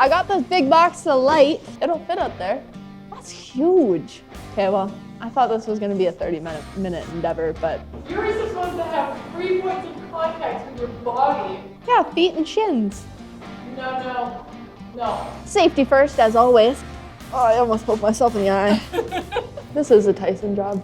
I got this big box of light. It'll fit up there. That's huge. Okay, well, I thought this was gonna be a 30-minute endeavor, but. You're supposed to have 3 points of contact with your body. Yeah, feet and shins. No. Safety first, as always. Oh, I almost poked myself in the eye. This is a Tyson job.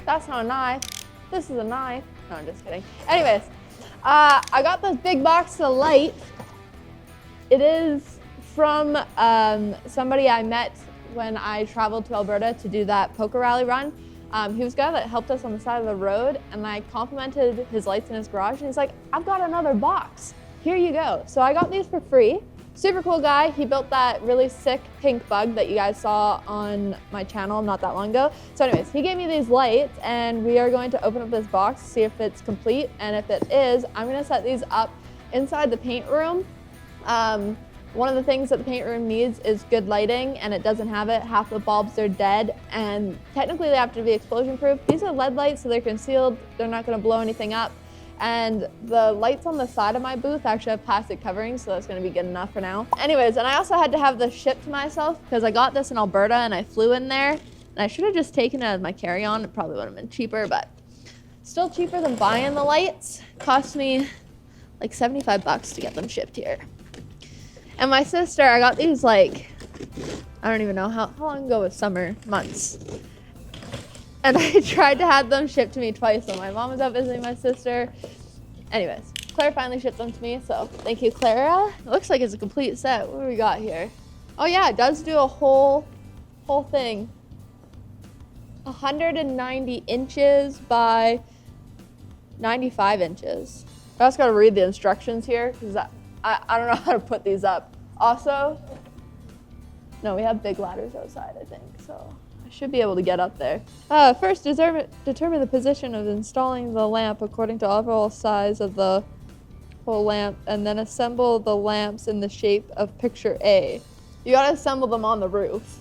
That's not a knife. This is a knife. No, I'm just kidding. Anyways, I got this big box of light. It is from somebody I met when I traveled to Alberta to do that poker rally run. He was a guy that helped us on the side of the road, and I complimented his lights in his garage, and he's like, I've got another box. Here you go. So I got these for free. Super cool guy. He built that really sick pink bug that you guys saw on my channel not that long ago. So anyways, he gave me these lights, and we are going to open up this box, see if it's complete, and if it is, I'm gonna set these up inside the paint room. One of the things that the paint room needs is good lighting, and it doesn't have it. Half the bulbs are dead, and technically they have to be explosion proof. These are LED lights, so they're concealed. They're not gonna blow anything up. And the lights on the side of my booth actually have plastic coverings, so that's gonna be good enough for now. Anyways, and I also had to have this shipped to myself because I got this in Alberta and I flew in there, and I should have just taken it as my carry-on. It probably would have been cheaper, but still cheaper than buying the lights. Cost me like 75 bucks to get them shipped here. And my sister, I got these like, I don't even know how long ago was summer, months. And I tried to have them shipped to me twice, so my mom was out visiting my sister. Anyways, Claire finally shipped them to me, so thank you, Clara. It looks like it's a complete set. What do we got here? Oh yeah, it does do a whole thing. 190 inches by 95 inches. I also gotta read the instructions here, because I don't know how to put these up. Also, no, we have big ladders outside, I think, so I should be able to get up there. First, determine the position of installing the lamp according to overall size of the whole lamp, and then assemble the lamps in the shape of picture A. You gotta assemble them on the roof.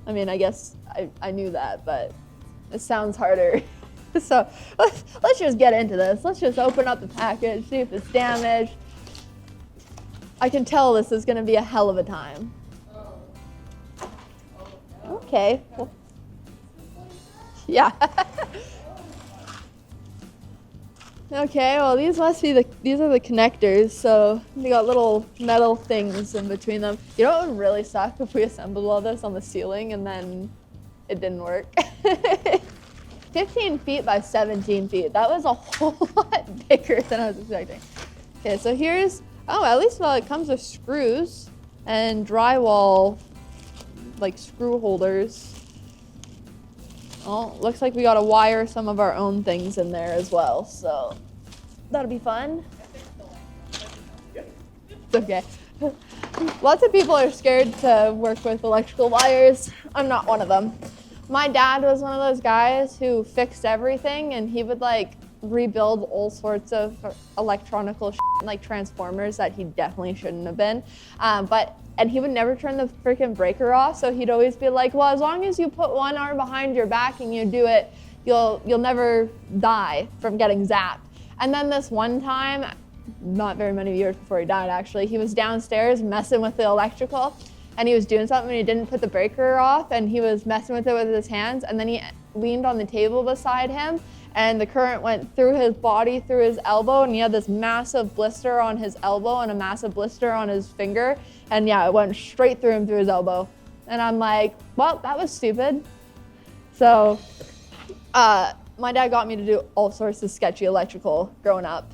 I mean, I guess I knew that, but it sounds harder. So let's just get into this. Let's just open up the package, see if it's damaged. I can tell this is gonna be a hell of a time. Okay. Well, yeah. Okay, well these are the connectors, so they got little metal things in between them. You know what would really suck if we assembled all this on the ceiling and then it didn't work? 15 feet by 17 feet. That was a whole lot bigger than I was expecting. Okay, so here's, oh, at least it comes with screws and drywall, like screw holders. Oh, looks like we gotta wire some of our own things in there as well, so that'll be fun. It's okay. Lots of people are scared to work with electrical wires. I'm not one of them. My dad was one of those guys who fixed everything, and he would like rebuild all sorts of electronical shit, like transformers that he definitely shouldn't have been. And he would never turn the freaking breaker off, so he'd always be like, well, as long as you put one arm behind your back and you do it, you'll never die from getting zapped. And then this one time, not very many years before he died actually, he was downstairs messing with the electrical, and he was doing something and he didn't put the breaker off, and he was messing with it with his hands, and then he leaned on the table beside him, and the current went through his body, through his elbow, and he had this massive blister on his elbow and a massive blister on his finger. And yeah, it went straight through him through his elbow. And I'm like, well, that was stupid. So my dad got me to do all sorts of sketchy electrical growing up.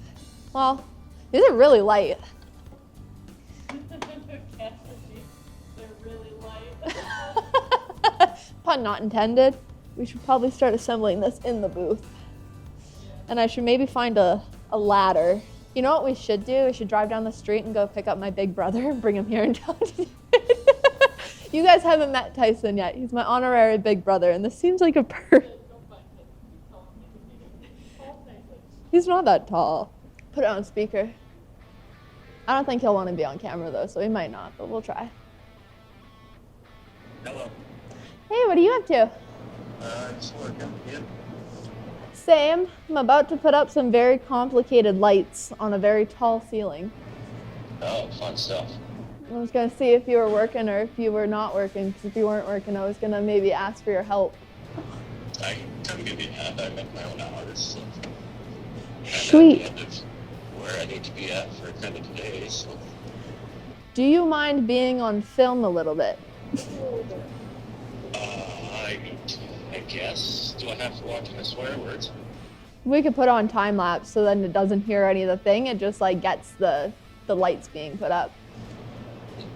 Well, these are really light. Cassidy, they're really light. Pun not intended. We should probably start assembling this in the booth. And I should maybe find a ladder. You know what we should do? We should drive down the street and go pick up my big brother and bring him here and tell him to do it. You guys haven't met Tyson yet. He's my honorary big brother, and this seems like a He's not that tall. Put it on speaker. I don't think he'll want to be on camera though, so he might not, but we'll try. Hello. Hey, what are you up to? Just working. Yeah. Same. I'm about to put up some very complicated lights on a very tall ceiling. Oh, fun stuff. I was gonna see if you were working or if you were not working, because if you weren't working, I was gonna maybe ask for your help. I can come give you a hand. I make my own hours. So. Sweet. At the end of where I need to be at for kind of today, so. Do you mind being on film a little bit? I guess. Do I have to watch any swear words? We could put on time lapse so then it doesn't hear any of the thing. It just like gets the lights being put up.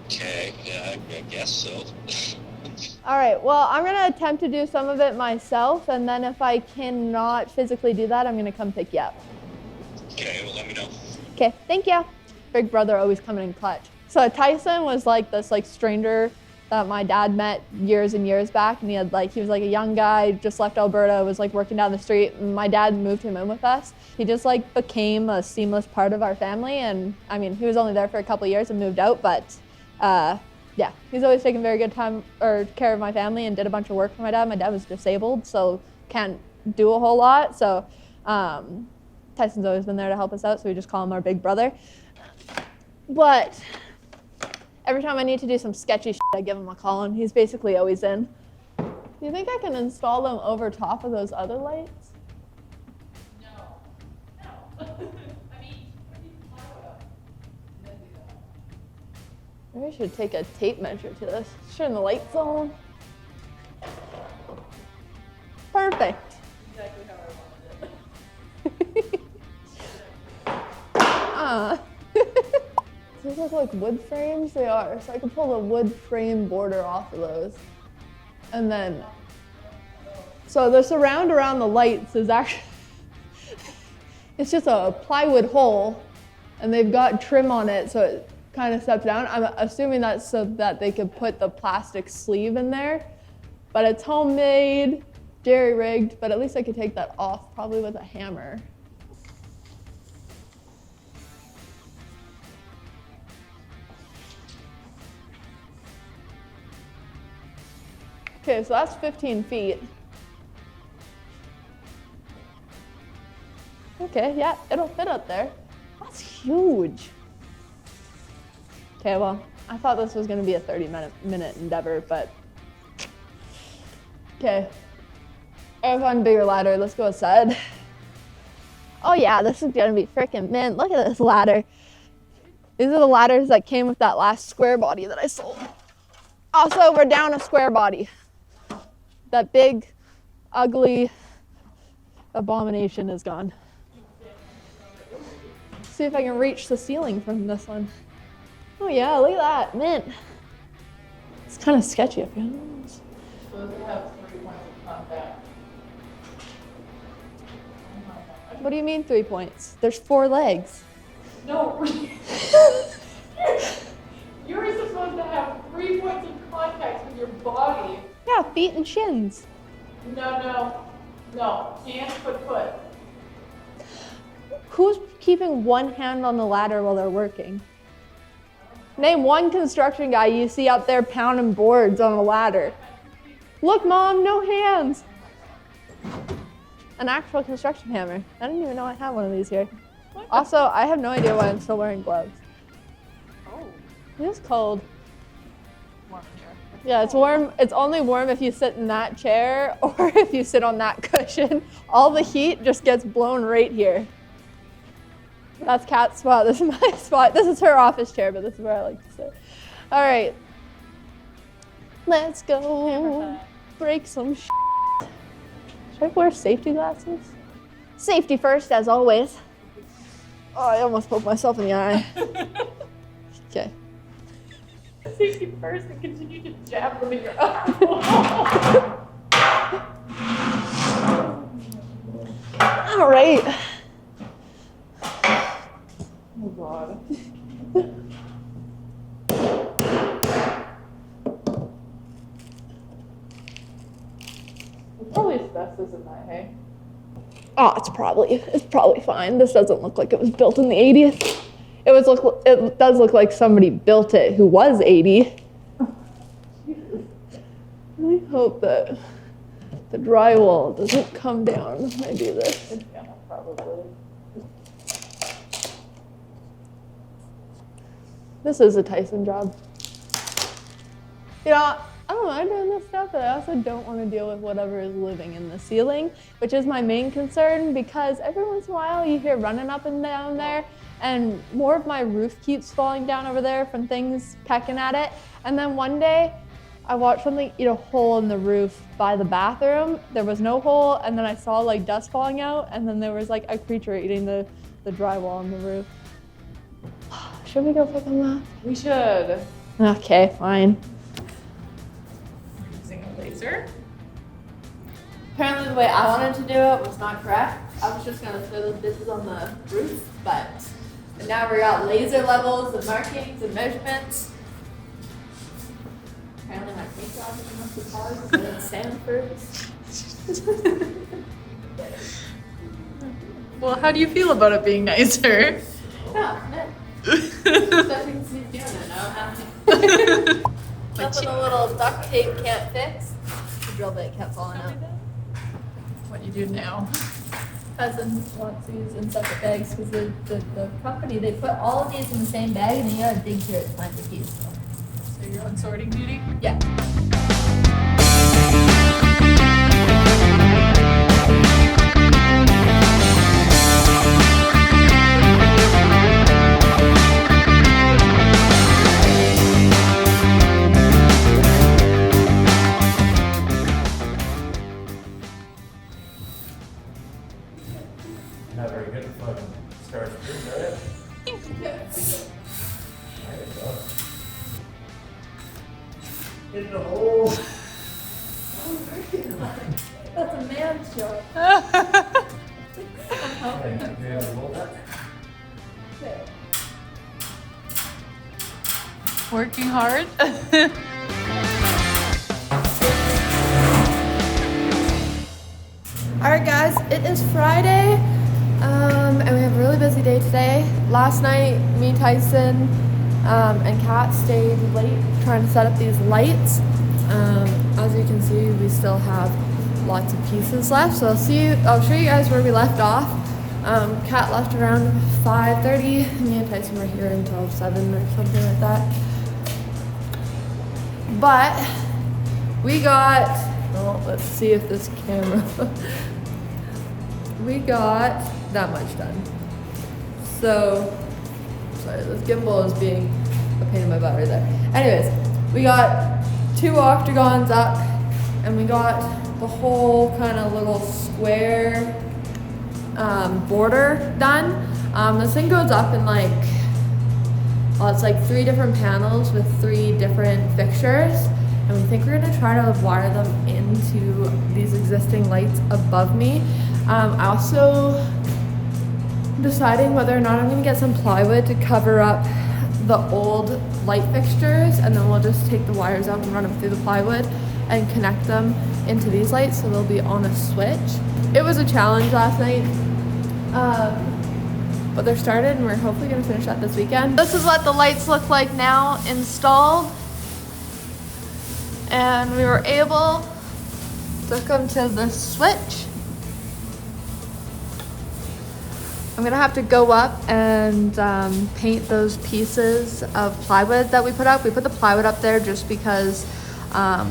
Okay, yeah, I guess so. All right, well, I'm gonna attempt to do some of it myself, and then if I cannot physically do that, I'm gonna come pick you up. Okay, well, let me know. Okay, thank you. Big brother always coming in clutch. So Tyson was like this like stranger that my dad met years and years back, and he was like a young guy, just left Alberta, was like working down the street, and my dad moved him in with us. He just like became a seamless part of our family, and I mean, he was only there for a couple of years and moved out, but yeah, he's always taken very good care of my family and did a bunch of work for my dad. My dad was disabled, so can't do a whole lot, so Tyson's always been there to help us out, so we just call him our big brother. But every time I need to do some sketchy shit, I give him a call, and he's basically always in. Do you think I can install them over top of those other lights? No. I mean, what do you talk about? Maybe I should take a tape measure to this. Turn the lights on. Perfect. Exactly how I wanted it. These look like wood frames? They are. So I can pull the wood frame border off of those. And then, so the surround around the lights is actually, it's just a plywood hole, and they've got trim on it so it kind of steps down. I'm assuming that's so that they could put the plastic sleeve in there, but it's homemade, jerry-rigged, but at least I could take that off probably with a hammer. Okay, so that's 15 feet. Okay, yeah, it'll fit up there. That's huge. Okay, well, I thought this was gonna be a 30-minute endeavor, but okay. I found a bigger ladder. Let's go outside. Oh yeah, this is gonna be freaking mint. Look at this ladder. These are the ladders that came with that last square body that I sold. Also, we're down a square body. That big, ugly abomination is gone. Let's see if I can reach the ceiling from this one. Oh yeah, look at that, mint. It's kind of sketchy up here. Supposed to have 3 points of contact. What do you mean 3 points? There's 4 legs. No, you're supposed to have 3 points of contact with your body. Yeah, feet and shins. No. Hand, foot. Who's keeping one hand on the ladder while they're working? Name one construction guy you see out there pounding boards on a ladder. Look, Mom, no hands. An actual construction hammer. I didn't even know I had one of these here. Also, I have no idea why I'm still wearing gloves. Oh. It is cold. Warm here. Yeah, it's warm. It's only warm if you sit in that chair or if you sit on that cushion. All the heat just gets blown right here. That's Kat's spot. This is my spot. This is her office chair, but this is where I like to sit. All right. Let's go break some shit. Should I wear safety glasses? Safety first, as always. Oh, I almost poked myself in the eye. Okay. Safety first and continue to jab them in your eye. All right. Oh God. Probably asbestos in that, hey? Oh, it's probably fine. This doesn't look like it was built in the 80s. It does look like somebody built it who was 80. I hope that the drywall doesn't come down when I do this. Yeah, probably. This is a Tyson job. You know, I don't mind doing this stuff, but I also don't want to deal with whatever is living in the ceiling, which is my main concern because every once in a while you hear running up and down there, and more of my roof keeps falling down over there from things pecking at it. And then one day I watched something eat a hole in the roof by the bathroom. There was no hole, and then I saw like dust falling out, and then there was like a creature eating the drywall on the roof. Should we go pick on that? We should. Okay, fine. Using a laser. Apparently the way I wanted to do it was not correct. I was just gonna throw those bitches on the roof, but now we got laser levels and markings and measurements. Apparently my paint job is enough to cause and Sanford's. Well, how do you feel about it being nicer? Yeah, especially since he's doing it now. Nothing a little duct tape can't fix. The drill bit kept falling out. What you do now? Cousin wants these in separate bags because the company, they put all of these in the same bag and then you gotta dig through it to find the keys. So you're on sorting duty? Yeah. Not very good at fucking start screws, are you? There you go. In the hole. That's a man's job. Yeah, roll that. Working hard? Alright guys, it is Friday, and we have a really busy day today. Last night, me, Tyson, and Kat stayed late trying to set up these lights. As you can see, we still have lots of pieces left, so I'll show you guys where we left off. Kat left around 5:30, me and Tyson were here until 7 or something like that. But we got, oh, let's see if this camera, we got that much done. So, sorry, this gimbal is being a pain in my butt right there. Anyways, we got 2 octagons up, and we got the whole kind of little square border done. This thing goes up in like, well, it's like 3 different panels with 3 different fixtures. And we think we're gonna try to wire them into these existing lights above me. I also deciding whether or not I'm gonna get some plywood to cover up the old light fixtures, and then we'll just take the wires out and run them through the plywood and connect them into these lights so they'll be on a switch. It was a challenge last night, but they're started and we're hopefully gonna finish that this weekend. This is what the lights look like now installed. And we were able to hook them to the switch. I'm gonna have to go up and paint those pieces of plywood that we put up. We put the plywood up there just because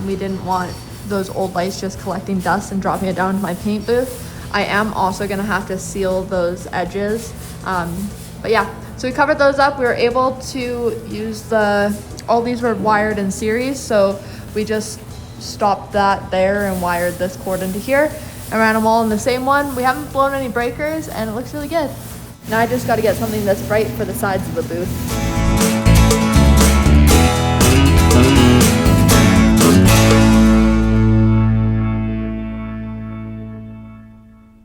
we didn't want those old lights just collecting dust and dropping it down to my paint booth. I am also gonna have to seal those edges. But yeah, so we covered those up. We were able to use all these were wired in series, so we just stopped that there and wired this cord into here and ran them all in the same one. We haven't blown any breakers and it looks really good. Now I just got to get something that's bright for the sides of the booth.